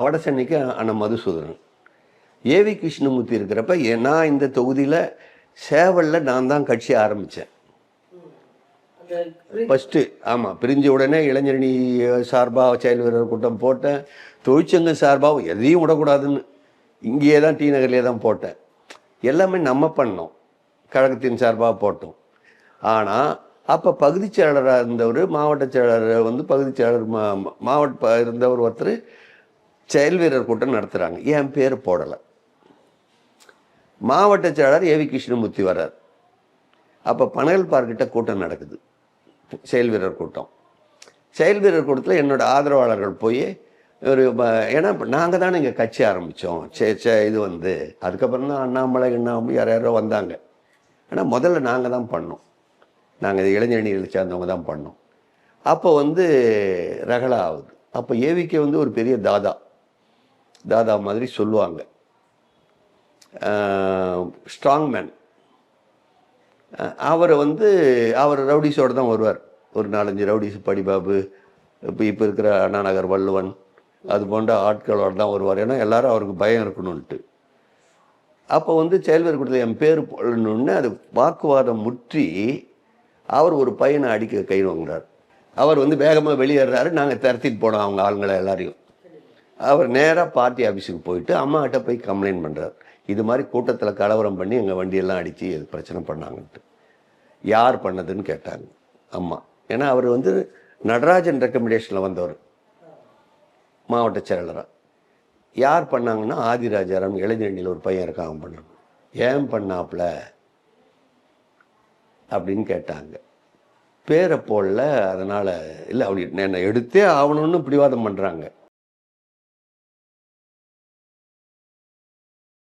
வட சென்னைக்கு அண்ணன் மதுசூதனன். ஏவி கிருஷ்ணமூர்த்தி இருக்கிறப்ப நான் இந்த தொகுதியில் சேவலில் நான் தான் கட்சி ஆரம்பித்தேன் ஃபஸ்ட்டு. ஆமாம், பிரிஞ்ச உடனே இளைஞரணி சார்பாக செயல் வீரர் கூட்டம் போட்டேன். தொழிற்சங்க சார்பாக எதையும் விடக்கூடாதுன்னு இங்கேயே தான் டி நகர்லேயே தான் போட்டேன். எல்லாமே நம்ம பண்ணோம், கழகத்தின் சார்பாக போட்டோம். ஆனால் அப்போ பகுதி செயலராக இருந்தவர், மாவட்ட செயலர் வந்து பகுதி செயலர் மாவட்ட இருந்தவர் ஒருத்தர் செயல் வீரர் கூட்டம் நடத்துகிறாங்க. என் பேர் போடலை. மாவட்ட செயலர் ஏவி கிருஷ்ணமூர்த்தி வர்றார். அப்போ பனகல் பார்க்கிட்ட கூட்டம் நடக்குது, செயல் வீரர் கூட்டம். செயல் வீரர் கூட்டத்தில் என்னோடய ஆதரவாளர்கள் போய் ஒரு ஏன்னா நாங்கள் தானே இங்கே கட்சி ஆரம்பித்தோம். இது வந்து அதுக்கப்புறம் தான் அண்ணாமலை யார் யாரோ வந்தாங்க. ஆனால் முதல்ல நாங்கள் தான் பண்ணோம், நாங்கள் இளைஞர்களை சேர்ந்தவங்க தான் பண்ணோம். அப்போ வந்து ரகலா ஆகுது. அப்போ ஏவிக்கு வந்து ஒரு பெரிய தாதா மாதிரி சொல்லுவாங்க, ஸ்ட்ராங் மேன். அவரை வந்து அவர் ரவுடிஸோடு தான் வருவார். ஒரு 4-5 ரவுடிஸ், படிபாபு, இப்போ இருக்கிற அண்ணா நகர் வள்ளுவன், அது போன்ற ஆட்களோடு தான் வருவார். ஏன்னா எல்லாரும் அவருக்கு பயம் இருக்கணும்ன்ட்டு. அப்போ வந்து செயல்வர் கூட்டத்தில் என் பேர் போடணுன்னு அது வாக்குவாதம் முற்றி அவர் ஒரு பையனை அடிக்க கை வாங்குறார். அவர் வந்து வேகமாக வெளியேறாரு. நாங்கள் திரத்திட்டு போனோம் அவங்க ஆளுங்களை எல்லாரையும். அவர் நேராக பார்ட்டி ஆஃபீஸுக்கு போயிட்டு அம்மாக்கிட்ட போய் கம்ப்ளைண்ட் பண்ணுறார், இது மாதிரி கூட்டத்தில் கலவரம் பண்ணி எங்கள் வண்டியெல்லாம் அடித்து எது பிரச்சனை பண்ணாங்கன்ட்டு. யார் பண்ணதுன்னு கேட்டாங்க அம்மா. ஏன்னா அவர் வந்து நடராஜன் ரெக்கமெண்டேஷனில் வந்தவர் மாவட்ட செயலராக. யார் பண்ணாங்கன்னா ஆதிராஜாராம் இளைஞரணியில் ஒரு பையன் இருக்காங்க பண்ணணும். ஏன் பண்ணாப்புல அப்படின்னு கேட்டாங்க. பேரை போடல, அதனால் இல்லை அப்படி என்னை எடுத்தே ஆகணும்னு பிடிவாதம் பண்ணுறாங்க.